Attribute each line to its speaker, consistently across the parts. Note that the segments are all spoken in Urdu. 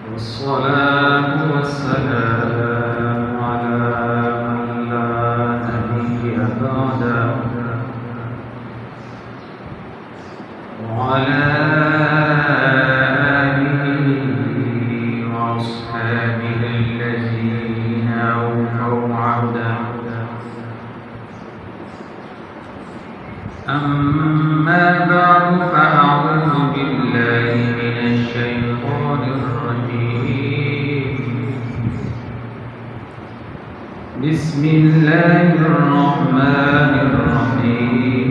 Speaker 1: والصلاة والسلام على من لا نبي بعده وعلى آله وأصحابه الذين أوفوا عهده. أما بعد فأعوذ بالله من الشيطان الرجيم. بسم الله الرحمن الرحيم.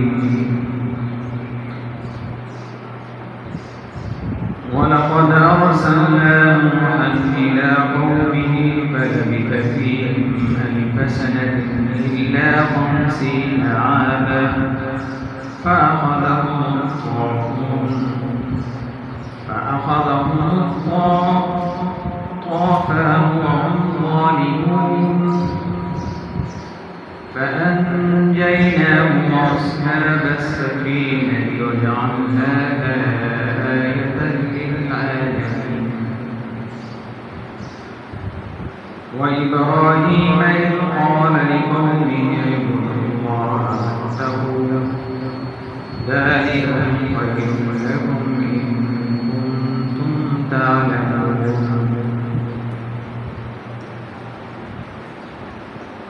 Speaker 1: ولقد أرسلنا نوحا إلى قومه فلبث فيهم ألف سنة إلا 50 عاما فأخذهم الطوفان وهم ظالمون فأنجيناه وأصحاب السفينة وجعلناها آية للعالمين. وإبراهيم إذ قال لقومه اعبدوا الله واتقوه ذلكم خير لكم إن كنتم تعلمون.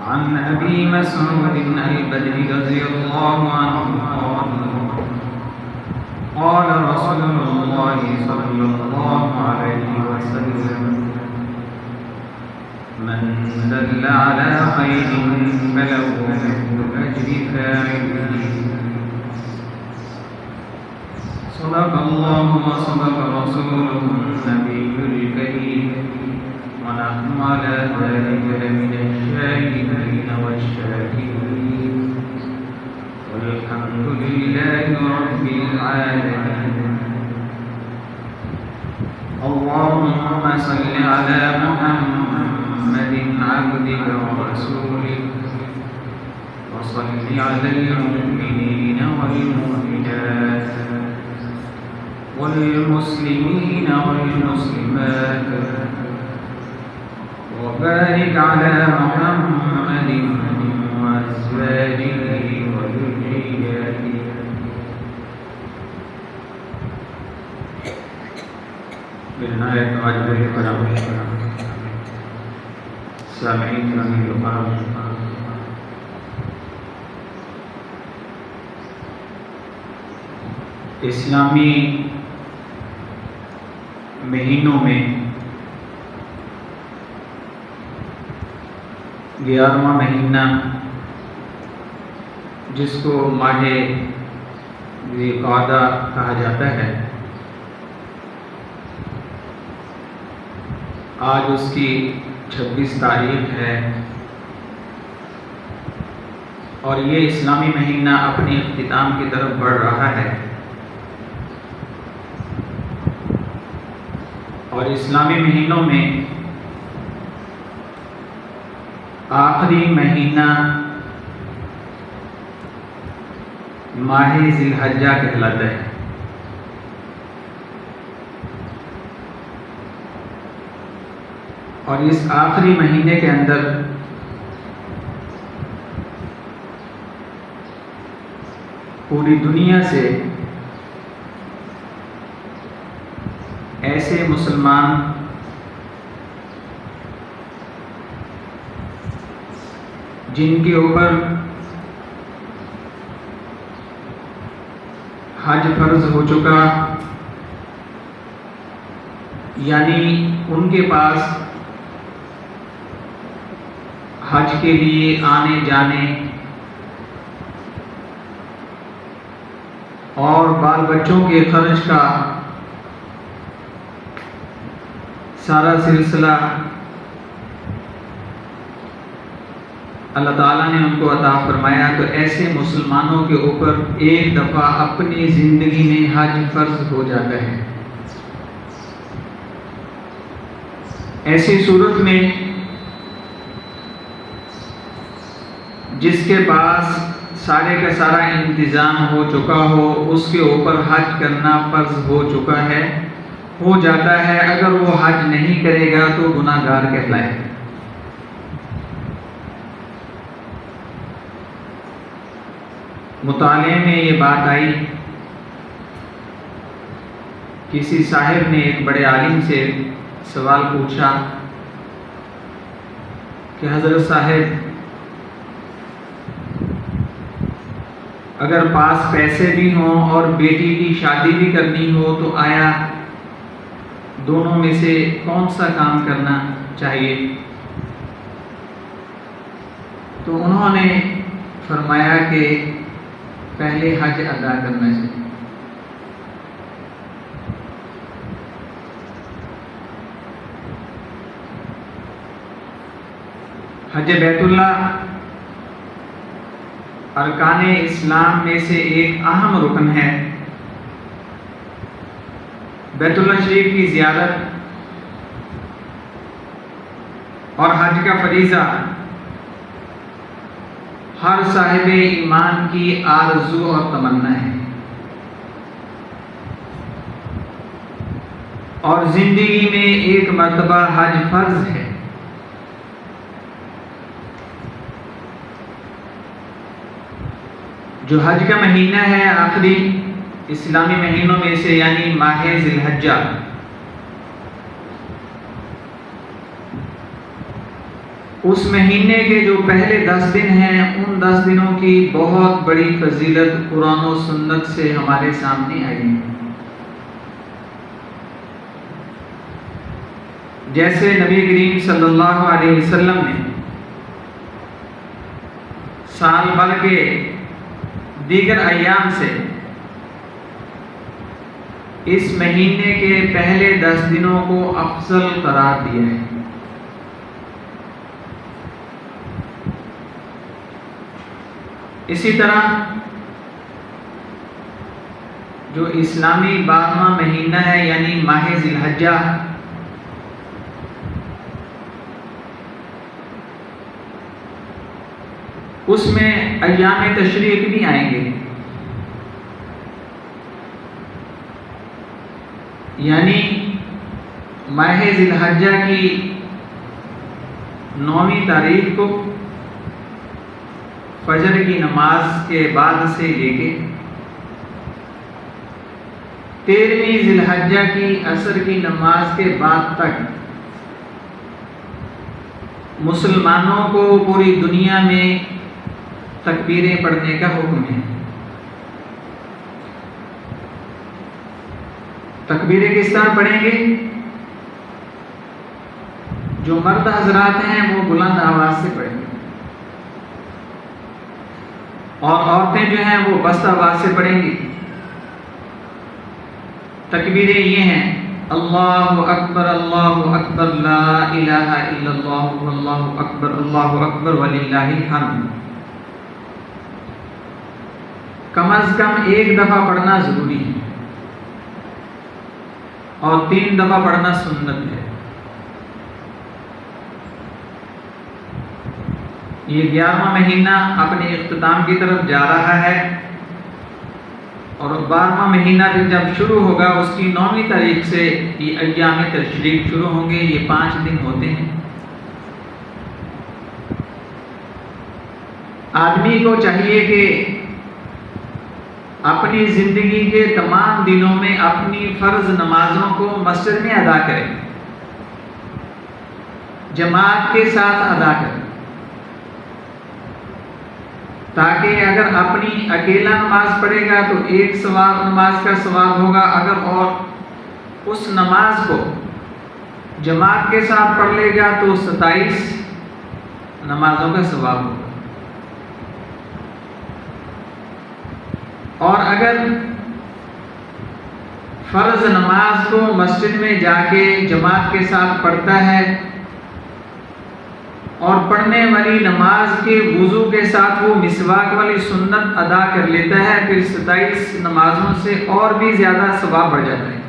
Speaker 1: عن أبي مسعود البدري رضي الله عنه قال رسول الله صلى الله عليه وسلم من دل على خير فله مثل أجر فاعله. صدق الله وصدق رسوله النبي الكريم ونحن على ذلك لمن الشاهدين والشاكرين والحمد لله رب العالمين. اللهم صل على محمد عبدك ورسولك وصل على المؤمنين والمؤمنات والمسلمين والمسلمات وبارك على محمد وأزواجه وذرياته. بالنهاية واجب الكرام سامعين الكرام، اسلامی مہینوں میں 11واں مہینہ جس کو ماہ ذی القعدہ کہا جاتا ہے، آج اس کی 26 تاریخ ہے اور یہ اسلامی مہینہ اپنے اختتام کی طرف بڑھ رہا ہے. اور اسلامی مہینوں میں آخری مہینہ ماہ ذی الحجہ کہلاتا ہے. اور اس آخری مہینے کے اندر پوری دنیا سے ایسے مسلمان جن کے اوپر حج فرض ہو چکا، یعنی ان کے پاس حج کے لیے آنے جانے اور بال بچوں کے خرچ کا سارا سلسلہ اللہ تعالیٰ نے ان کو عطا فرمایا، تو ایسے مسلمانوں کے اوپر ایک دفعہ اپنی زندگی میں حج فرض ہو جاتا ہے. ایسی صورت میں جس کے پاس سارے کا سارا انتظام ہو چکا ہو، اس کے اوپر حج کرنا فرض ہو چکا ہے، ہو جاتا ہے، اگر وہ حج نہیں کرے گا تو گناہ گار کہلائے گا۔ مطالعے میں یہ بات آئی، کسی صاحب نے ایک بڑے عالم سے سوال پوچھا کہ حضرت صاحب، اگر پاس پیسے بھی ہوں اور بیٹی کی شادی بھی کرنی ہو تو آیا دونوں میں سے کون سا کام کرنا چاہیے؟ تو انہوں نے فرمایا کہ پہلے حج ادا کرنا چاہیے۔ حج بیت اللہ ارکان اسلام میں سے ایک اہم رکن ہے۔ بیت اللہ شریف کی زیارت اور حج کا فریضہ ہر صاحب ایمان کی آرزو اور تمنا ہے، اور زندگی میں ایک مرتبہ حج فرض ہے۔ جو حج کا مہینہ ہے، آخری اسلامی مہینوں میں سے، یعنی ماہ ذی الحجہ، اس مہینے کے جو پہلے 10 دن ہیں، ان 10 دنوں کی بہت بڑی فضیلت قرآن و سنت سے ہمارے سامنے آئی ہے۔ جیسے نبی کریم صلی اللہ علیہ وسلم نے سال بھر کے دیگر ایام سے اس مہینے کے پہلے 10 دنوں کو افضل قرار دیا ہے۔ اسی طرح جو اسلامی 12واں مہینہ ہے، یعنی ماہ ذی الحجہ، اس میں ایام تشریق بھی آئیں گے، یعنی ماہ ذی الحجہ کی 9ویں تاریخ کو فجر کی نماز کے بعد سے لے کے 13ویں ذی الحجہ کی عصر کی نماز کے بعد تک مسلمانوں کو پوری دنیا میں تکبیریں پڑھنے کا حکم ہے۔ تکبیریں کس طرح پڑھیں گے؟ جو مرد حضرات ہیں وہ بلند آواز سے پڑھیں گے، اور عورتیں جو ہیں وہ پست آواز سے پڑھیں گی۔ تکبیریں یہ ہیں: اللہ اکبر لا الہ الا اللہ واللہ اکبر وللہ الحمد۔ کم از کم ایک دفعہ پڑھنا ضروری ہے، اور 3 دفعہ پڑھنا سنت ہے۔ یہ 11واں مہینہ اپنے اختتام کی طرف جا رہا ہے، اور 12واں مہینہ جب شروع ہوگا اس کی 9ویں تاریخ سے یہ ایام تشریق شروع ہوں گے۔ یہ 5 دن ہوتے ہیں۔ آدمی کو چاہیے کہ اپنی زندگی کے تمام دنوں میں اپنی فرض نمازوں کو مسجد میں ادا کرے، جماعت کے ساتھ ادا کرے، تاکہ اگر اپنی اکیلا نماز پڑھے گا تو 1 ثواب نماز کا ثواب ہوگا، اگر اور اس نماز کو جماعت کے ساتھ پڑھ لے گا تو 27 نمازوں کا ثواب ہوگا۔ اور اگر فرض نماز کو مسجد میں جا کے جماعت کے ساتھ پڑھتا ہے، اور پڑھنے والی نماز کے وضو کے ساتھ وہ مسواک والی سنت ادا کر لیتا ہے، پھر 27 نمازوں سے اور بھی زیادہ ثواب بڑھ جاتا ہے۔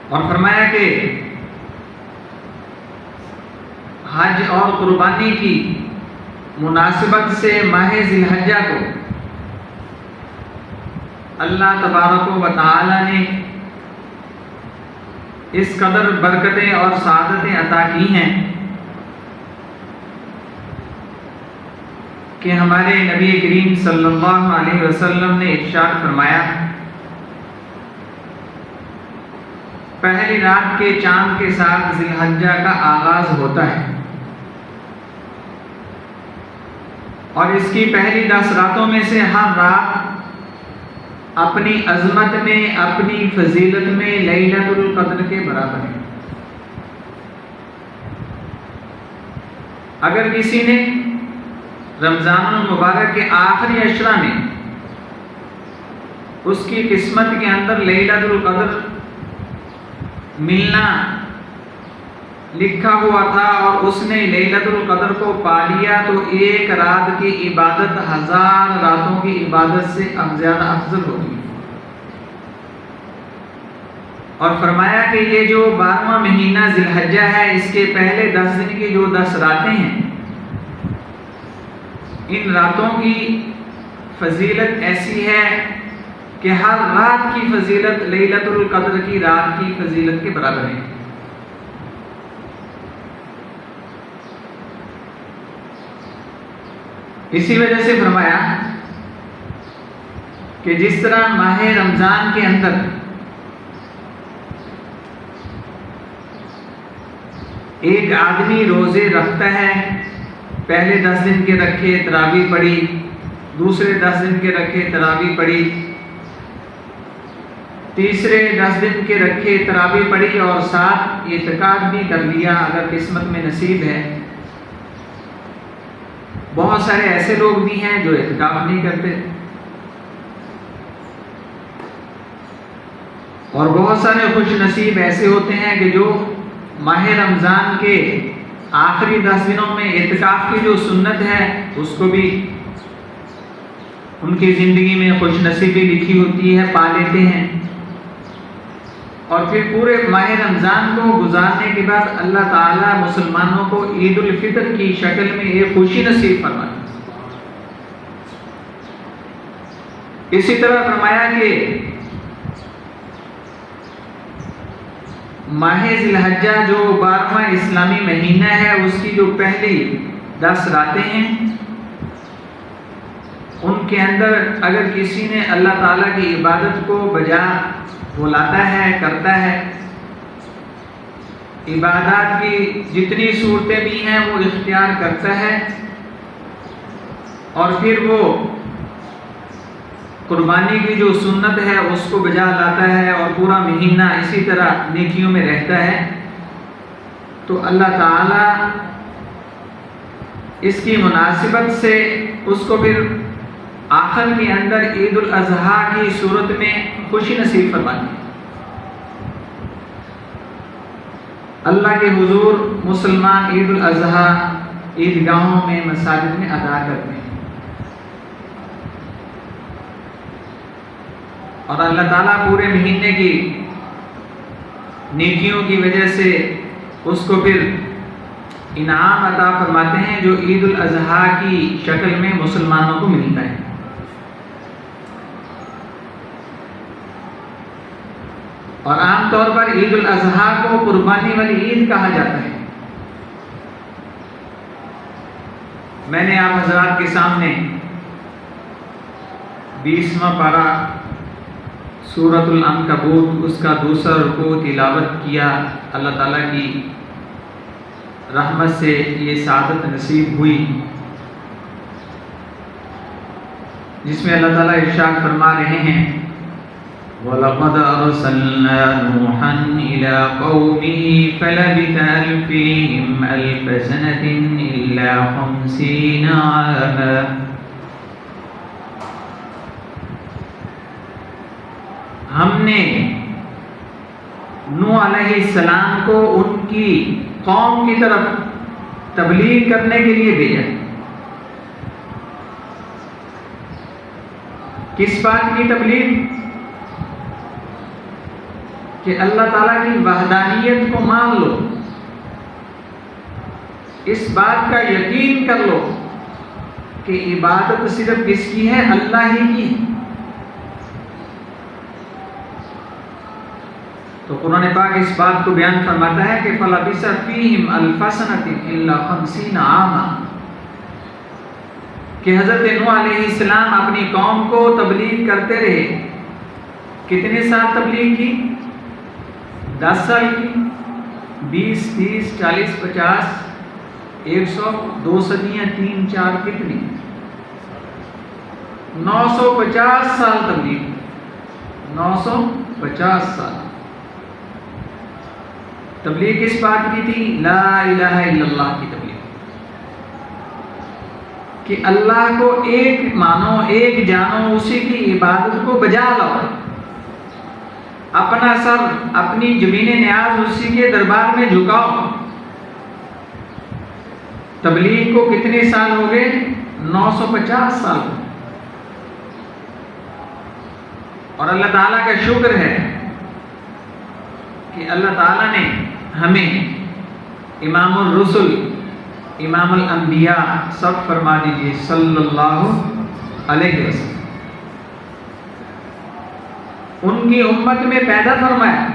Speaker 1: اور فرمایا کہ حج اور قربانی کی مناسبت سے ماہ ذی الحجہ کو اللہ تبارک و تعالی نے اس قدر برکتیں اور سعادتیں عطا کی ہیں کہ ہمارے نبی کریم صلی اللہ علیہ وسلم نے ارشاد فرمایا، پہلی رات کے چاند کے ساتھ ذی الحجہ کا آغاز ہوتا ہے اور اس کی پہلی 10 راتوں میں سے ہر رات اپنی عظمت میں، اپنی فضیلت میں لیلۃ القدر کے برابر ہے۔ اگر کسی نے رمضان المبارک کے آخری عشرہ میں اس کی قسمت کے اندر لیلۃ القدر ملنا لکھا ہوا تھا اور اس نے لیلۃ القدر کو پا لیا تو ایک رات کی عبادت 1000 راتوں کی عبادت سے زیادہ افضل ہوگی۔ اور فرمایا کہ یہ جو 12واں مہینہ ذی الحجہ ہے، اس کے پہلے 10 دن کی جو 10 راتیں ہیں، ان راتوں کی فضیلت ایسی ہے کہ ہر رات کی فضیلت لیلۃ القدر کی رات کی فضیلت کے برابر ہے۔ اسی وجہ سے فرمایا کہ جس طرح ماہ رمضان کے اندر ایک آدمی روزے رکھتا ہے، پہلے 10 دن کے رکھے تراویح پڑھی، دوسرے 10 دن کے رکھے تراویح پڑھی، تیسرے 10 دن کے رکھے تراویح پڑھی اور ساتھ اعتکاف بھی کر لیا اگر قسمت میں نصیب ہے۔ بہت سارے ایسے لوگ بھی ہیں جو اعتکاف نہیں کرتے، اور بہت سارے خوش نصیب ایسے ہوتے ہیں کہ جو ماہ رمضان کے آخری 10 دنوں میں اعتکاف کی جو سنت ہے اس کو بھی ان کی زندگی میں خوش نصیبی لکھی ہوتی ہے، پا لیتے ہیں، اور پھر پورے ماہ رمضان کو گزارنے کے بعد اللہ تعالیٰ مسلمانوں کو عید الفطر کی شکل میں ایک خوشی نصیب فرمائے۔ اسی طرح فرمایا کہ ماہ ذی الحجہ جو 12واں اسلامی مہینہ ہے، اس کی جو پہلی 10 راتیں ہیں، ان کے اندر اگر کسی نے اللہ تعالیٰ کی عبادت کو بجا بلاتا ہے، کرتا ہے، عبادات کی جتنی صورتیں بھی ہیں وہ اختیار کرتا ہے، اور پھر وہ قربانی کی جو سنت ہے اس کو بجا لاتا ہے اور پورا مہینہ اسی طرح نیکیوں میں رہتا ہے، تو اللہ تعالیٰ اس کی مناسبت سے اس کو پھر آخر کے اندر عید الاضحیٰ کی صورت میں خوشی نصیب فرماتی ہے۔ اللہ کے حضور مسلمان عید الاضحیٰ عیدگاہوں میں، مساجد میں ادا کرتے ہیں، اور اللہ تعالیٰ پورے مہینے کی نیکیوں کی وجہ سے اس کو پھر انعام عطا فرماتے ہیں جو عید الاضحیٰ کی شکل میں مسلمانوں کو ملتا ہے۔ اور عام طور پر عید الاضحیٰ کو قربانی والی عید کہا جاتا ہے۔ میں نے آپ حضرات کے سامنے 20واں پارہ سورۃ العنکبوت اس کا دوسرا رکوع تلاوت کیا۔ اللہ تعالیٰ کی رحمت سے یہ سعادت نصیب ہوئی جس میں اللہ تعالیٰ ارشاد فرما رہے ہیں، وَلَقَدْ أَرْسَلْنَا نُوحًا إِلَىٰ قَوْمِهِ فَلَبِثَ فِيهِمْ أَلْفَ سَنَةٍ إِلَّا 50 عَامًا۔ ہم نے نوح علیہ السلام کو ان کی قوم کی طرف تبلیغ کرنے کے لیے بھیجا۔ کس بات کی تبلیغ؟ کہ اللہ تعالیٰ کی وحدانیت کو مان لو، اس بات کا یقین کر لو کہ عبادت صرف کس کی ہے؟ اللہ ہی کی۔ تو قرآن پاک اس بات کو بیان فرماتا ہے کہ فَلَبِثَ فِيهِمْ أَلْفَ سَنَةٍ إِلَّا 50 عَامًا، کہ حضرت نوح علیہ السلام اپنی قوم کو تبلیغ کرتے رہے۔ کتنے سال تبلیغ کی؟ 10 سال کی، 20 30 40 50 100 2 صدیاں 3 4 کتنی؟ 950 سال تبلیغ، 950 سال تبلیغ کس بات کی تھی؟ لا الہ الا اللہ کی تبلیغ، کہ اللہ کو ایک مانو، ایک جانو، اسی کی عبادت کو بجا لاؤ، اپنا سر، اپنی زمین نیاز اسی کے دربار میں جھکاؤ۔ تبلیغ کو کتنے سال ہو گئے؟ 950 سال ہو۔ اور اللہ تعالیٰ کا شکر ہے کہ اللہ تعالیٰ نے ہمیں امام الرسل، امام الانبیاء سب فرما دیجئے صلی اللہ علیہ وسلم، ان کی امت میں پیدا فرمایا،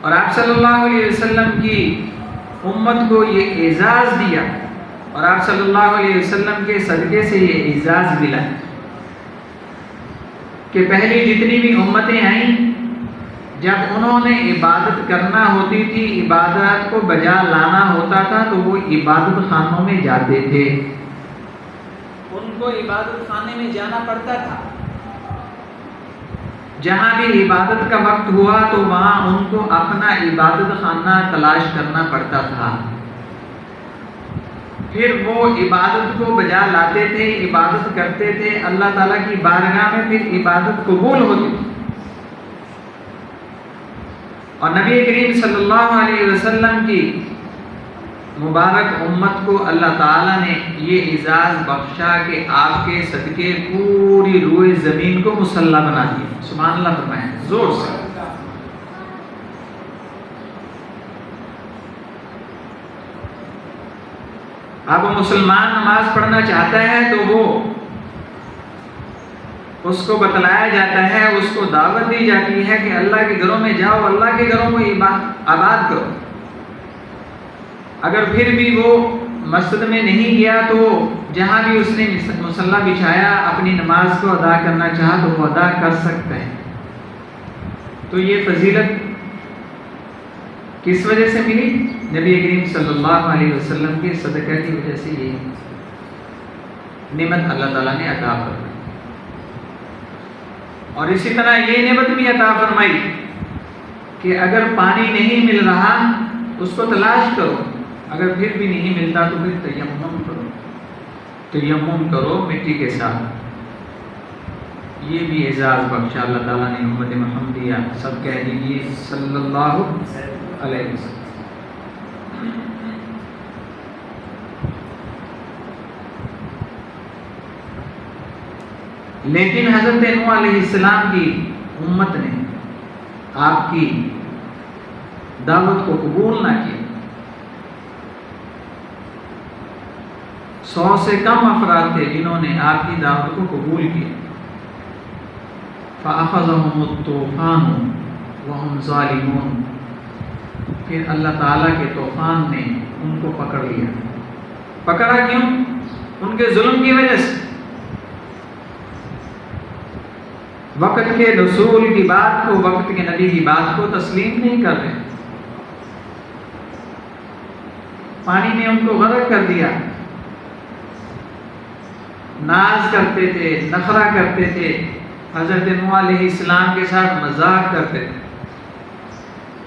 Speaker 1: اور آپ صلی اللہ علیہ وسلم کی امت کو یہ اعزاز دیا، اور آپ صلی اللہ علیہ وسلم کے صدقے سے یہ اعزاز ملا کہ پہلی جتنی بھی امتیں آئیں، جب انہوں نے عبادت کرنا ہوتی تھی، عبادت کو بجا لانا ہوتا تھا، تو وہ عبادت خانوں میں جاتے تھے، ان کو عبادت خانے میں جانا پڑتا تھا۔ جہاں بھی عبادت کا وقت ہوا تو وہاں ان کو اپنا عبادت خانہ تلاش کرنا پڑتا تھا، پھر وہ عبادت کو بجا لاتے تھے، عبادت کرتے تھے، اللہ تعالیٰ کی بارگاہ میں پھر عبادت قبول ہوتی تھی۔ اور نبی کریم صلی اللہ علیہ وسلم کی مبارک امت کو اللہ تعالیٰ نے یہ اعزاز بخشا کہ آپ کے صدقے پوری روئے زمین کو مسلح بنا دیا۔ سبحان اللہ فرمائیں زور سے۔ اب مسلمان نماز پڑھنا چاہتا ہے تو وہ اس کو بتلایا جاتا ہے، اس کو دعوت دی جاتی ہے کہ اللہ کے گھروں میں جاؤ، اللہ کے گھروں کو آباد کرو۔ اگر پھر بھی وہ مسجد میں نہیں گیا تو جہاں بھی اس نے مصلی بچھایا، اپنی نماز کو ادا کرنا چاہا تو وہ ادا کر سکتا ہے۔ تو یہ فضیلت کس وجہ سے ملی؟ نبی کریم صلی اللہ علیہ وسلم کے صدقہ کی وجہ سے یہ نعمت اللہ تعالیٰ نے عطا فرمائی۔ اور اسی طرح یہ نعمت بھی عطا فرمائی کہ اگر پانی نہیں مل رہا اس کو تلاش کرو، اگر پھر بھی نہیں ملتا تو پھر تیمم کرو، تیمم کرو مٹی کے ساتھ۔ یہ بھی اعزاز بخشا اللہ تعالیٰ نے امت محمدیہ، سب کہہ دیجیے صلی اللہ علیہ وسلم۔ لیکن حضرت نوح علیہ السلام کی امت نے آپ کی دعوت کو قبول نہ کیا۔ 100 سے کم افراد تھے جنہوں نے آپ کی دعوت کو قبول کیا۔ فَأَخَذَهُمُ الطُّوفَانُ وَهُمْ ظَالِمُونَ، پھر اللہ تعالیٰ کے طوفان نے ان کو پکڑ لیا۔ پکڑا کیوں؟ ان کے ظلم کی وجہ سے۔ وقت کے رسول کی بات کو، وقت کے نبی کی بات کو تسلیم نہیں کر رہے، پانی نے ان کو غرق کر دیا۔ ناز کرتے تھے، نخرہ کرتے تھے، حضرت نوح علیہ السلام کے ساتھ مذاق کرتے تھے۔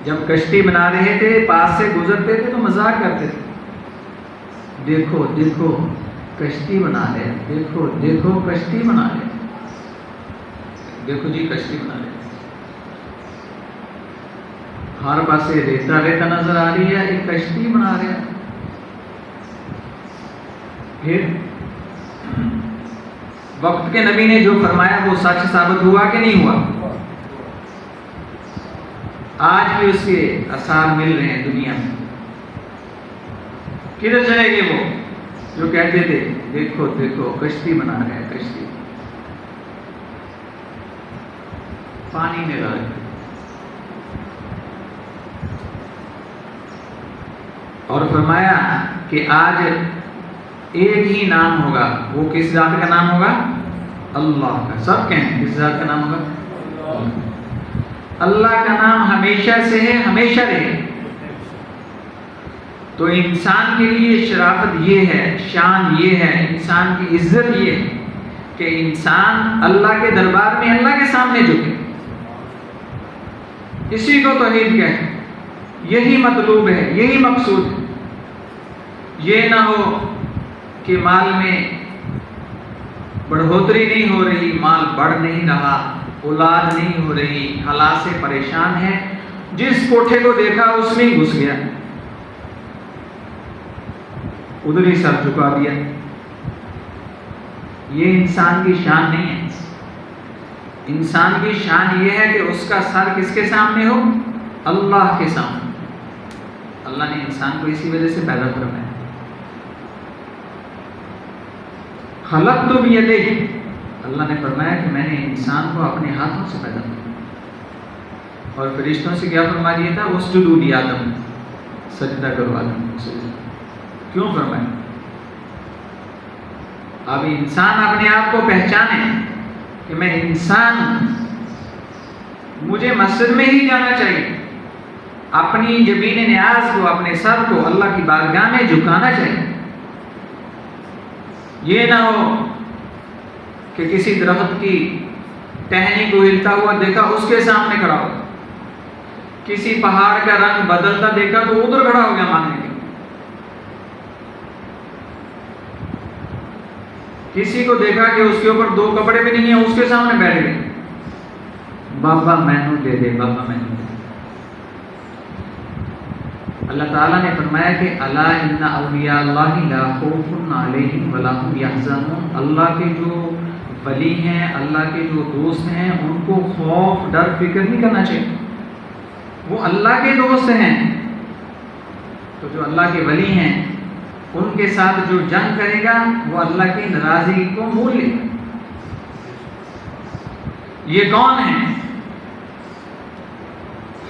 Speaker 1: جب کشتی بنا رہے تھے، پاس سے گزرتے تھے تو مذاق کرتے تھے، دیکھو دیکھو کشتی بنا رہے، دیکھو دیکھو کشتی بنا رہے، دیکھو جی کشتی بنا رہے۔ ہر پاسے ریتا ریتا نظر آ رہی ہے، ایک کشتی بنا رہے ہیں۔ پھر وقت کے نبی نے جو فرمایا وہ سچ ثابت ہوا کہ نہیں ہوا؟ آج بھی اس کے آثار مل رہے ہیں دنیا میں۔ کدھر چلے گئے وہ جو کہتے تھے دیکھو دیکھو کشتی بنا رہے ہیں، کشتی پانی میں غرق. اور فرمایا کہ آج ایک ہی نام ہوگا، وہ کس ذات کا نام ہوگا؟ اللہ کا. سب کہیں کس ذات کا نام ہوگا؟ اللہ کا نام ہمیشہ سے ہے، ہمیشہ رہے. تو انسان کے لیے شرافت یہ ہے، شان یہ ہے، انسان کی عزت یہ ہے کہ انسان اللہ کے دربار میں اللہ کے سامنے جھکے، اسی کو توحید کہے. یہی مطلوب ہے، یہی مقصود ہے. یہ نہ ہو کہ مال میں بڑھوتری نہیں ہو رہی، مال بڑھ نہیں رہا، اولاد نہیں ہو رہی، حالات سے پریشان ہے، جس کوٹھے کو دیکھا اس میں گھس گیا، ادھر ہی سر جھکا دیا. یہ انسان کی شان نہیں ہے. انسان کی شان یہ ہے کہ اس کا سر کس کے سامنے ہو؟ اللہ کے سامنے. اللہ نے انسان کو اسی وجہ سے پیدا فرمایا. خلقت بیدیہ، اللہ نے فرمایا کہ میں نے انسان کو اپنے ہاتھوں سے پیدا کیا. اور فرشتوں سے کیا فرما دیا تھا؟ اسجدوا لآدم، سجدہ کرو آدم کو. سجدہ کیوں فرمایا؟ اب انسان اپنے آپ کو پہچانے کہ میں انسان ہوں، مجھے مسجد میں ہی جانا چاہیے، اپنی جبین نیاز کو، اپنے سر کو اللہ کی بارگاہ میں جھکانا چاہیے. یہ نہ ہو کہ کسی درخت کی ٹہنی کو ہلتا ہوا دیکھا اس کے سامنے کھڑا ہو، کسی پہاڑ کا رنگ بدلتا دیکھا تو ادھر کھڑا ہو گیا مانگنے کے. کسی کو دیکھا کہ اس کے اوپر 2 کپڑے بھی نہیں ہیں، اس کے سامنے بیٹھ گئے، بابا مینو دے دے، بابا مینو دے. اللہ تعالیٰ نے فرمایا کہ الا ان اولیاء اللہ لا خوف علیہم ولا هم یحزنون. اللہ کے جو ولی ہیں، اللہ کے جو دوست ہیں، ان کو خوف ڈر فکر نہیں کرنا چاہیے. وہ اللہ کے دوست ہیں. تو جو اللہ کے ولی ہیں ان کے ساتھ جو جنگ کرے گا وہ اللہ کی ناراضگی کو مول لے گا. یہ کون ہیں؟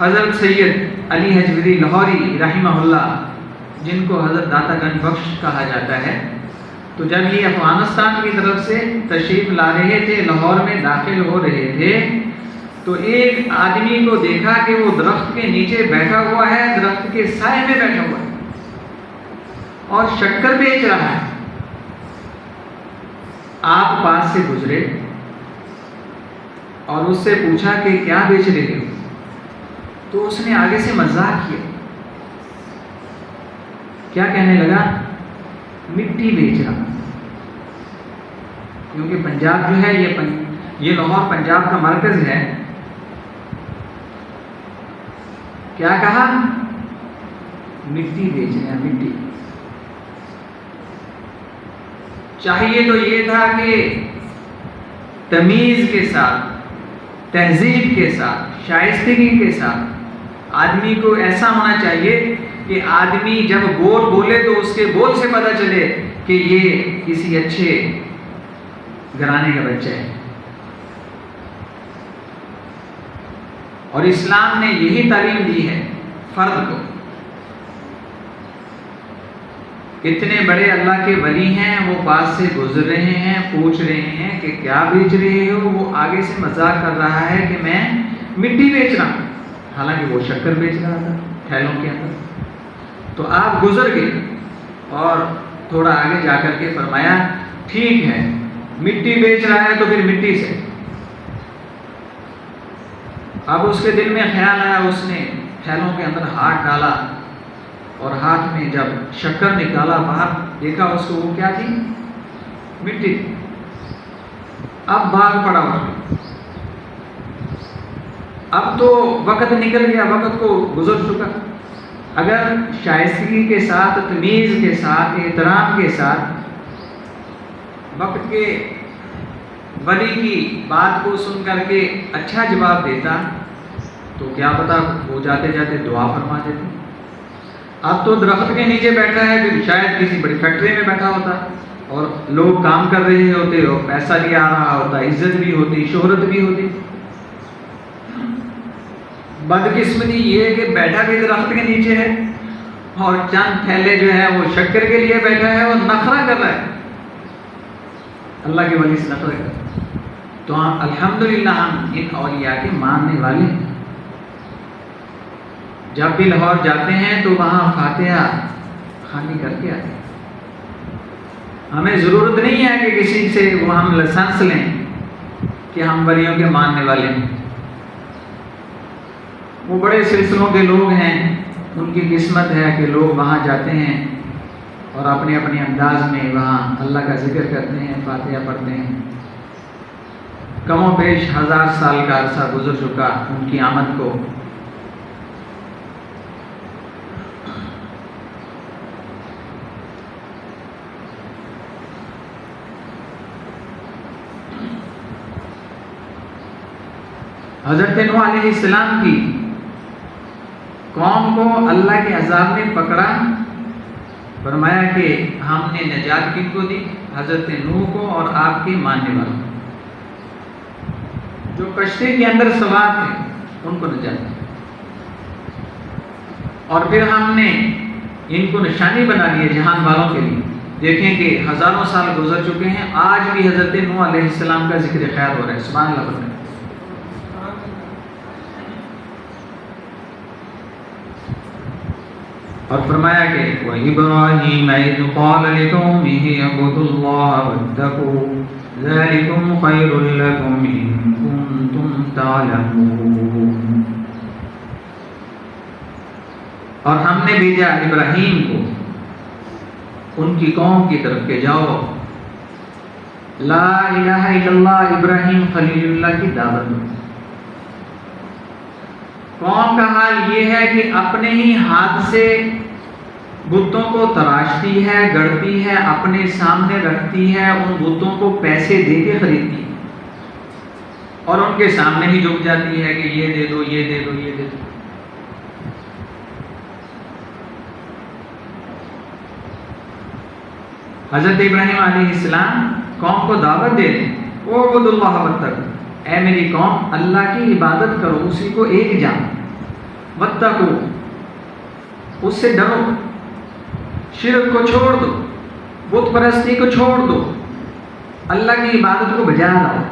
Speaker 1: حضرت سید علی حجویری لاہوری رحمہ اللہ، جن کو حضرت داتا گنج بخش کہا جاتا ہے. تو جب یہ افغانستان کی طرف سے تشریف لا رہے تھے، لاہور میں داخل ہو رہے تھے، تو ایک آدمی کو دیکھا کہ وہ درخت کے نیچے بیٹھا ہوا ہے، درخت کے سائے میں بیٹھا ہوا ہے اور شکر بیچ رہا ہے. آپ پاس سے گزرے اور اس سے پوچھا کہ کیا بیچ رہے ہو؟ تو اس نے آگے سے مذاق کیا. کیا کہنے لگا؟ مٹی بیچ رہا. کیونکہ پنجاب جو ہے یہ لاہور پنجاب کا مرکز ہے. کیا کہا؟ مٹی بیچ رہے ہیں، مٹی. چاہیے تو یہ تھا کہ تمیز کے ساتھ، تہذیب کے ساتھ، شائستگی کے ساتھ آدمی کو ایسا ہونا چاہیے کہ آدمی جب بول بولے تو اس کے بول سے پتہ چلے کہ یہ کسی اچھے گھرانے کا بچہ ہے. اور اسلام نے یہی تعلیم دی ہے فرد کو. اتنے بڑے اللہ کے ولی ہیں، وہ پاس سے گزر رہے ہیں، پوچھ رہے ہیں کہ کیا بیچ رہے ہو؟ وہ آگے سے مذاق کر رہا ہے کہ میں مٹی بیچ رہا ہوں، حالانکہ وہ شکر بیچ رہا تھا تھیلوں کے اندر. تو آپ گزر گئے اور تھوڑا آگے جا کر کے فرمایا ٹھیک ہے، مٹی بیچ رہا ہے تو پھر مٹی سے. اب اس کے دل میں خیال آیا، اس نے تھیلوں کے اندر ہاتھ ڈالا اور ہاتھ میں جب شکر نکالا، باہر دیکھا اس کو، وہ کیا تھی؟ مٹی. اب بھاگ پڑا وہ. اب تو وقت نکل گیا، وقت کو گزر چکا. اگر شائستگی کے ساتھ، تمیز کے ساتھ، احترام کے ساتھ وقت کے ولی کی بات کو سن کر کے اچھا جواب دیتا تو کیا پتا وہ جاتے جاتے دعا فرما دیتے. اب تو درخت کے نیچے بیٹھا ہے، پھر شاید کسی بڑی فیکٹری میں بیٹھا ہوتا اور لوگ کام کر رہے ہوتے اور پیسہ بھی آ رہا ہوتا، عزت بھی ہوتی، شہرت بھی ہوتی۔ بدقسمتی یہ ہے کہ بیٹھا بھی درخت کے نیچے ہے اور چند تھیلے جو ہے وہ شکر کے لیے بیٹھا ہے اور نخرہ کر رہا ہے، اللہ کے ولی سے نخرہ کر رہا ہے۔ تو ہم الحمدللہ ہم ان اولیاء کے ماننے والے ہیں۔ جب بھی لاہور جاتے ہیں تو وہاں فاتحہ خوانی کر کے آتے ہیں۔ ہمیں ضرورت نہیں ہے کہ کسی سے وہ ہم لائسنس لیں کہ ہم ولیوں کے ماننے والے ہیں۔ وہ بڑے سلسلوں کے لوگ ہیں، ان کی قسمت ہے کہ لوگ وہاں جاتے ہیں اور اپنے اپنے انداز میں وہاں اللہ کا ذکر کرتے ہیں، فاتحہ پڑھتے ہیں۔ کم و بیش 1000 سال کا عرصہ گزر چکا ان کی آمد کو۔ حضرت نوح علیہ السلام کی قوم کو اللہ کے عذاب نے پکڑا، فرمایا کہ ہم نے نجات کن کو دی؟ حضرت نوح کو اور آپ کے ماننے والوں کو۔ جو کشتی کے اندر سوار تھے ان کو نجات دی، اور پھر ہم نے ان کو نشانی بنا لی ہے جہان والوں کے لیے۔ دیکھیں کہ ہزاروں سال گزر چکے ہیں، آج بھی حضرت نوح علیہ السلام کا ذکر خیر ہو رہا ہے، سبحان اللہ بولیں۔ اور فرمایا کہ وَإِبْرَاهِيمَ إِذْ قَالَ لِقَوْمِهِ اعْبُدُوا اللَّهَ وَاتَّقُوهُ ذَلِكُمْ خَيْرٌ لَكُمْ إِن كُنتُمْ تَعْلَمُونَ۔ اور ہم نے بھیجا ابراہیم کو ان کی قوم کی طرف کہ جاؤ لا الہ الا اللہ، ابراہیم خلیل اللہ کی دعوت دو۔ قوم کا حال یہ ہے کہ اپنے ہی ہاتھ سے بتوں کو تراشتی ہے، گڑتی ہے، اپنے سامنے رکھتی ہے، ان بتوں کو پیسے دے کے خریدتی ہے اور ان کے سامنے ہی جھک جاتی ہے کہ یہ دے دو، یہ دے دو، یہ دے دو۔ حضرت ابراہیم علیہ السلام قوم کو دعوت دے دیں، اعبدوا اللہ واتقوا، اے میری قوم اللہ کی عبادت کرو، اسی کو ایک جان، واتقوا، اس سے ڈرو، شرک کو چھوڑ دو، بت پرستی کو چھوڑ دو، اللہ کی عبادت کو بجا لاؤ۔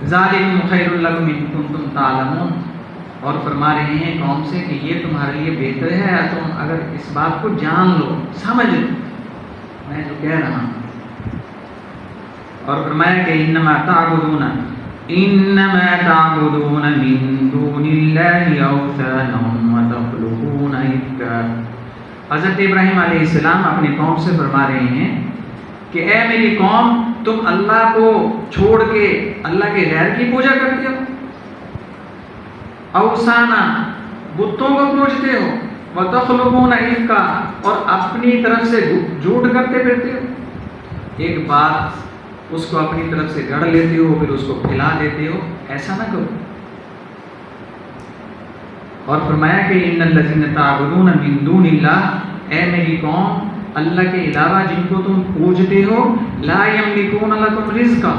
Speaker 1: ذالکم خیر لکم ان کنتم تعلمون، اور فرما رہے ہیں قوم سے کہ یہ تمہارے لیے بہتر ہے تم اگر اس بات کو جان لو، سمجھ لو میں جو کہہ رہا ہوں۔ اور فرمایا کہ انما تعبدون من دون اللہ اوثانا وتخلقون افکا۔ حضرت ابراہیم علیہ السلام اپنی قوم سے فرما رہے ہیں کہ اے میری قوم تم اللہ کو چھوڑ کے اللہ کے غیر کی پوجا کرتے ہو، اوثانا بتوں کو پوجتے ہو، وتخلقون افکا اور اپنی طرف سے جھوٹ کرتے پھرتے ہو۔ ایک بات اس کو اپنی طرف سے گڑھ لیتے ہو پھر اس کو پھیلا دیتے ہو، ایسا نہ کرو۔ اور فرمایا کہ ان الذین تعبدون من دون اللہ، اے میری قوم اللہ کے علاوہ جن کو تم پوجتے ہو، لا یملکون لکم رزقا،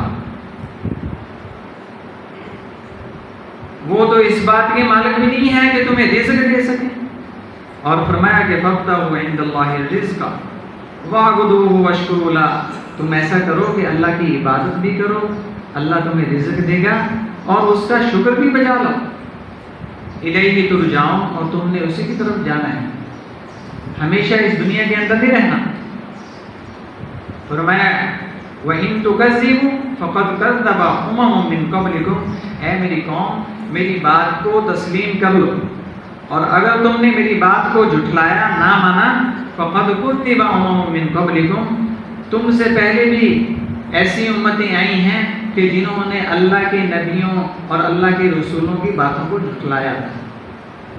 Speaker 1: وہ تو اس بات کے مالک بھی نہیں ہے کہ تمہیں رزق دے سکیں۔ اور فرمایا کہ فابتغوا عند اللہ الرزق واعبدوہ واشکروا لہ، تم ایسا کرو کہ اللہ کی عبادت بھی کرو، اللہ تمہیں رزق دے گا اور اس کا شکر بھی بجا لو۔ الیہ ترجعون، اور تم نے اسی کی طرف جانا ہے، ہمیشہ اس دنیا کے اندر نہیں رہنا۔ فرمایا وَإِن تُكَذِّبُوا فَقَدْ كَذَّبَ أُمَمٌ مِّن قَبْلِكُمْ، اے میری قوم میری بات کو تسلیم کر لو، اور اگر تم نے میری بات کو جھٹلایا، نہ مانا، فَقَدْ كُذِّبَ أُمَمٌ مِّن قَبْلِكُمْ، تم سے پہلے بھی ایسی امتیں آئی ہیں کہ جنہوں نے اللہ کے نبیوں اور اللہ کے رسولوں کی باتوں کو جھٹلایا تھا۔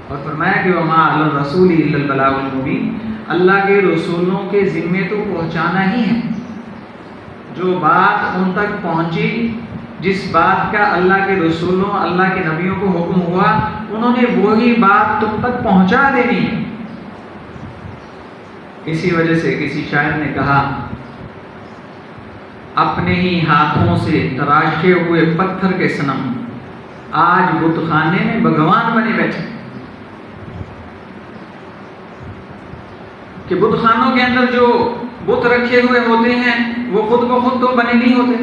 Speaker 1: اور فرمایا کہ وَمَا عَلَى الرَّسُولِ إِلَّا الْبَلَاغُ الْمُبِينُ، اللہ کے رسولوں کے ذمے تو پہنچانا ہی ہے۔ جو بات ان تک پہنچی، جس بات کا اللہ کے رسولوں اللہ کے نبیوں کو حکم ہوا، انہوں نے وہی بات تم تک پہنچا دینی ہے۔ اسی وجہ سے کسی شاعر نے کہا اپنے ہی ہاتھوں سے تراشے ہوئے پتھر کے صنم آج بت خانے میں بھگوان بنے بیٹھے. کہ بت خانوں کے اندر جو بت رکھے ہوئے ہوتے ہیں وہ خود بخود تو بنے نہیں ہوتے،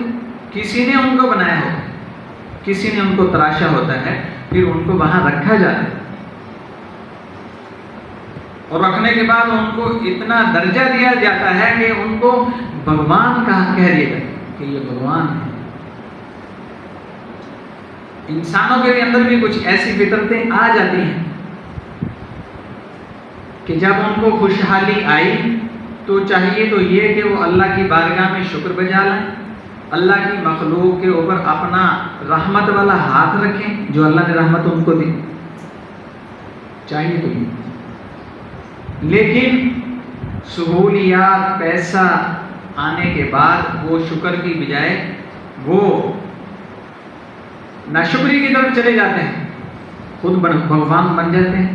Speaker 1: کسی نے ان کو بنایا ہوتا ہے، کسی نے ان کو تراشا ہوتا ہے، پھر ان کو وہاں رکھا جاتا ہے، اور رکھنے کے بعد ان کو اتنا درجہ دیا جاتا ہے کہ ان کو بھگوان کہہ دیا جاتا ہے کہ یہ بھگوان ہے. انسانوں کے اندر بھی کچھ ایسی فطرتیں آ جاتی ہیں کہ جب ان کو خوشحالی آئی تو چاہیے تو یہ کہ وہ اللہ کی بارگاہ میں شکر بجا لائیں، اللہ کی مخلوق کے اوپر اپنا رحمت والا ہاتھ رکھیں جو اللہ نے رحمت ان کو دی، چاہیے تو یہ. لیکن سہولیات پیسہ آنے کے بعد وہ شکر کی بجائے وہ ناشکری کی طرف چلے جاتے ہیں، خود بھگوان بن جاتے ہیں،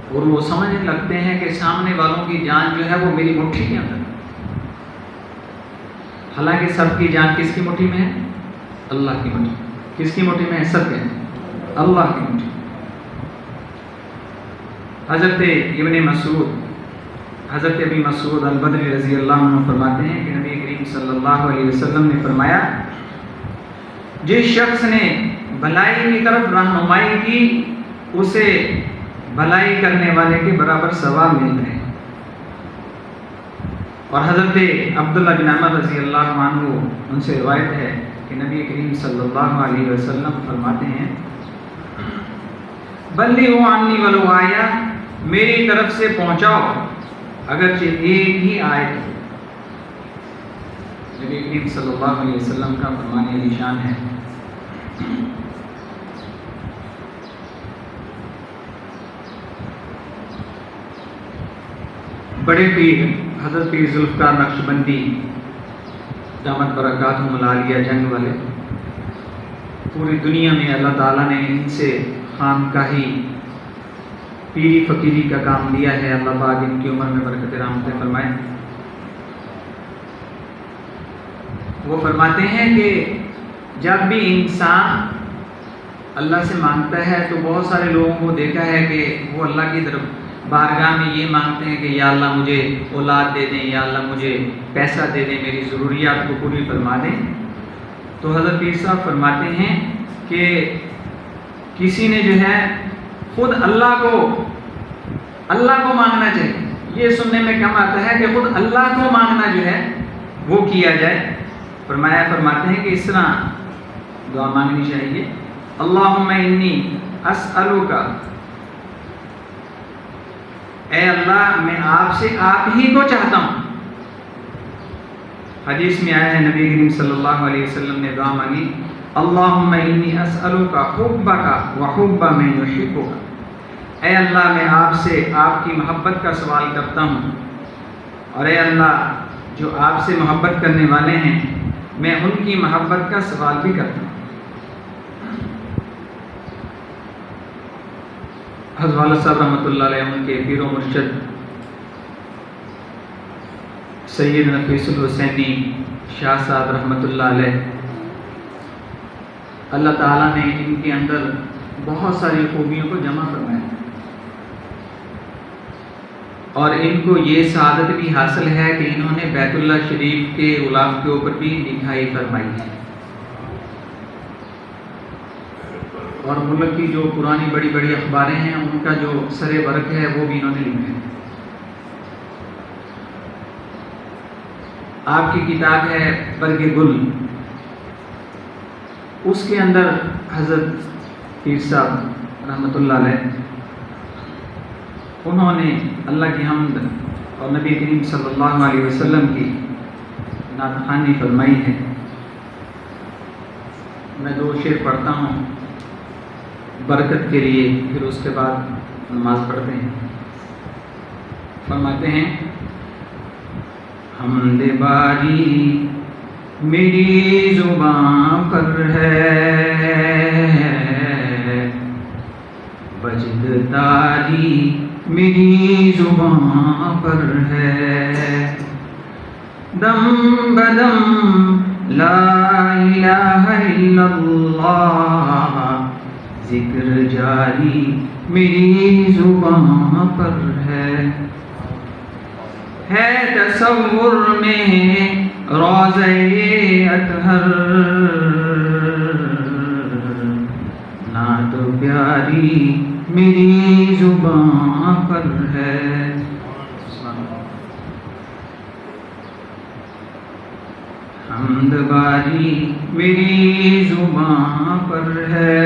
Speaker 1: اور وہ سمجھنے لگتے ہیں کہ سامنے والوں کی جان جو ہے وہ میری مٹھی کے اندر ہے. حالانکہ سب کی جان کس کی مٹھی میں ہے؟ اللہ کی مٹھی. کس کی مٹھی میں ہے؟ سب کے اللہ کی مٹھی. حضرت ابی مسعود البدری رضی اللہ عنہ فرماتے ہیں کہ نبی کریم صلی اللہ علیہ وسلم نے فرمایا جس شخص نے بھلائی کی طرف رہنمائی کی اسے بھلائی کرنے والے کے برابر ثواب ملتا ہے. اور حضرت عبداللہ بن عمر رضی اللہ عنہ ان سے روایت ہے کہ نبی کریم صلی اللہ علیہ وسلم فرماتے ہیں بلغوا عنی ولو آیا، میری طرف سے پہنچاؤ اگرچہ ایک ہی آیت. نبی کریم صلی اللہ علیہ وسلم کا فرمان علی شان ہے. بڑے پیر حضرت پیر ذوالفقار نقشبندی دامت برکاتہم العالیہ جنگ والے، پوری دنیا میں اللہ تعالیٰ نے ان سے خانقاہی پیری فقیری کا کام لیا ہے. اللہ پاک ان کی عمر میں برکت رحمتیں فرمائے. وہ فرماتے ہیں کہ جب بھی انسان اللہ سے مانگتا ہے تو بہت سارے لوگوں کو دیکھا ہے کہ وہ اللہ کی طرف بارگاہ میں یہ مانگتے ہیں کہ یا اللہ مجھے اولاد دے دیں، یا اللہ مجھے پیسہ دے دیں، میری ضروریات کو پوری فرما دیں. تو حضرت پیر صاحب فرماتے ہیں کہ کسی نے جو ہے خود اللہ کو مانگنا چاہیے. یہ سننے میں کم آتا ہے کہ خود اللہ کو مانگنا جو ہے وہ کیا جائے. فرماتے ہیں کہ اس طرح دعا مانگنی چاہیے اللہم انی اسألک، اے اللہ میں آپ سے آپ ہی کو چاہتا ہوں. حدیث میں آیا ہے نبی کریم صلی اللہ علیہ وسلم نے دعا مانگی اللہم انی اسألک حبک وحب من یحبک، اے اللہ میں آپ سے آپ کی محبت کا سوال کرتا ہوں، اور اے اللہ جو آپ سے محبت کرنے والے ہیں میں ان کی محبت کا سوال بھی کرتا ہوں. حضرت والد صاحب رحمۃ اللہ علیہ ان کے پیر و مرشد سید نفیس الحسینی شاہ صاحب رحمۃ اللہ علیہ، اللہ تعالیٰ نے ان کے اندر بہت ساری خوبیوں کو جمع فرمایا، اور ان کو یہ سعادت بھی حاصل ہے کہ انہوں نے بیت اللہ شریف کے غلاف کے اوپر بھی لکھائی فرمائی ہے، اور ملک کی جو پرانی بڑی بڑی اخباریں ہیں ان کا جو سر برق ہے وہ بھی انہوں نے لکھا ہے. آپ کی کتاب ہے برگ گل، اس کے اندر حضرت پیر صاحب رحمۃ اللہ علیہ انہوں نے اللہ کی حمد اور نبی کریم صلی اللہ علیہ وسلم کی نعت خوانی فرمائی ہے. میں 2 شعر پڑھتا ہوں برکت کے لیے، پھر اس کے بعد نماز پڑھتے ہیں. فرماتے ہیں حمد باری میری زباں پر ہے، وجد داری میری زبان پر ہے، دم بدم لا الہ الا اللہ، ذکر جاری میری زبان پر ہے تصور میں روضہ اطہر، نعت پیاری میری زبان پر ہے۔ حمد باری میری زبان پر ہے،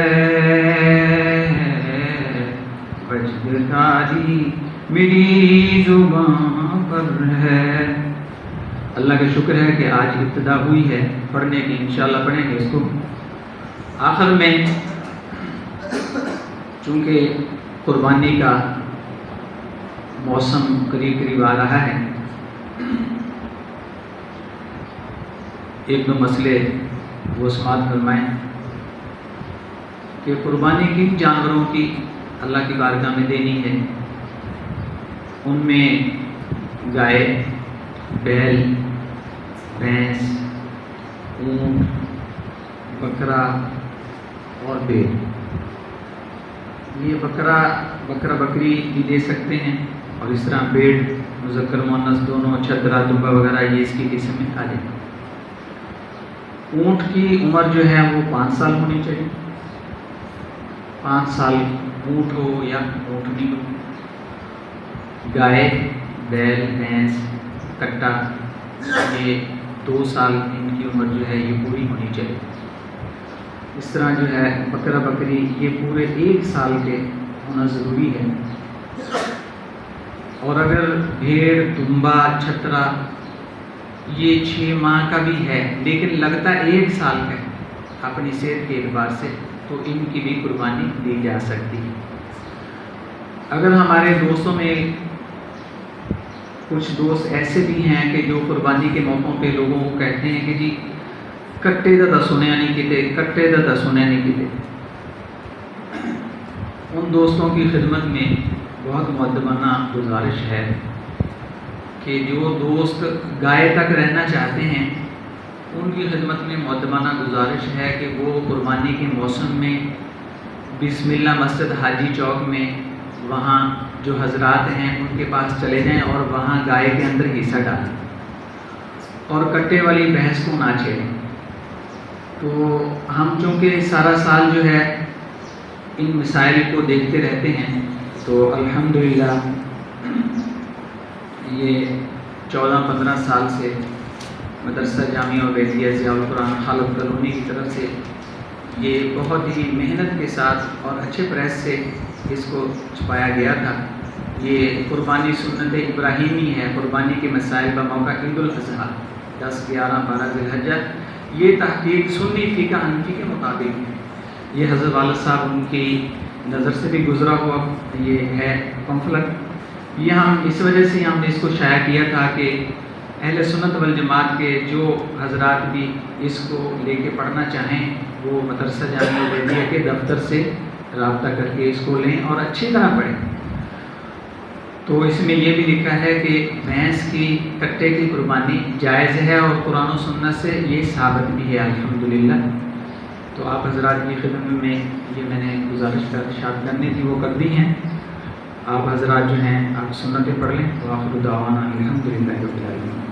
Speaker 1: وجد تاری میری زبان پر ہے۔ اللہ کا شکر ہے کہ آج ابتدا ہوئی ہے پڑھنے کی، انشاءاللہ پڑھیں گے اس کو۔ آخر میں چونکہ قربانی کا موسم قریب قریب آ رہا ہے، ایک دو مسئلے وہ سماعت فرمائیں کہ قربانی کن جانوروں کی اللہ کی بارگاہ میں دینی ہے۔ ان میں گائے، بیل، بھینس، اونٹ، بکرا اور بھیڑ۔ یہ بکرا بکری بھی دے سکتے ہیں، اور اس طرح بھیڑ مذکر مؤنث دونوں، چھترا دبا وغیرہ یہ اس کی قسم میں آ جائے۔ اونٹ کی عمر جو ہے وہ 5 سال ہونی چاہیے، 5 سال اونٹ ہو یا اونٹنی ہو۔ گائے، بیل، بھینس، کٹا یہ 2 سال ان کی عمر جو ہے یہ پوری ہونی چاہیے۔ اس طرح جو ہے بکرا بکری یہ پورے 1 سال کے ہونا ضروری ہے۔ اور اگر بھیڑ، دمبا، چھترا یہ 6 ماہ کا بھی ہے لیکن لگتا 1 سال کا ہے اپنی صحت کے اعتبار سے، تو ان کی بھی قربانی دی جا سکتی ہے۔ اگر ہمارے دوستوں میں کچھ دوست ایسے بھی ہیں کہ جو قربانی کے موقعوں پہ لوگوں کو کہتے ہیں کہ جی کٹے دا سنیا نہیں کیتے، کٹے دا سنیا نہیں کیتے، ان دوستوں کی خدمت میں بہت مؤدبانہ گزارش ہے کہ جو دوست گائے تک رہنا چاہتے ہیں ان کی خدمت میں مؤدبانہ گزارش ہے کہ وہ قربانی کے موسم میں بسم اللہ مسجد حاجی چوک میں وہاں جو حضرات ہیں ان کے پاس چلے جائیں اور وہاں گائے کے اندر حصہ ڈالیں اور کٹے والی بھینس کو نہ چھیڑیں۔ تو ہم چونکہ سارا سال جو ہے ان مسائل کو دیکھتے رہتے ہیں، تو الحمدللہ یہ 14-15 سال سے مدرسہ جامعہ بیتیہ ضیاء القرآن خالد کالونی کی طرف سے یہ بہت ہی محنت کے ساتھ اور اچھے پریس سے اس کو چھپایا گیا تھا۔ یہ قربانی سنت ابراہیمی ہے، قربانی کے مسائل بموقع عید الاضحیٰ 10، 11، 12 ذی الحجہ۔ یہ تحقیق سنی فقہ حنفی کے مطابق ہے۔ یہ حضرت والد صاحب ان کی نظر سے بھی گزرا ہوا یہ ہے پمفلٹ۔ یہ ہم اس وجہ سے ہم نے اس کو شائع کیا تھا کہ اہل سنت والجماعت کے جو حضرات بھی اس کو لے کے پڑھنا چاہیں وہ مدرسہ جامعہ بیتیہ کے دفتر سے رابطہ کر کے اس کو لیں اور اچھی طرح پڑھیں۔ تو اس میں یہ بھی لکھا ہے کہ بھینس کی کٹے کی قربانی جائز ہے اور قرآن و سنت سے یہ ثابت بھی ہے الحمدللہ۔ تو آپ حضرات کی خدمت میں یہ میں نے گزارش کا ارشاد کرنی تھی وہ کر دی ہیں۔ آپ حضرات جو ہیں آپ سنتیں پڑھ لیں۔ وآخر دعوانا الحمدللہ رب العالمین۔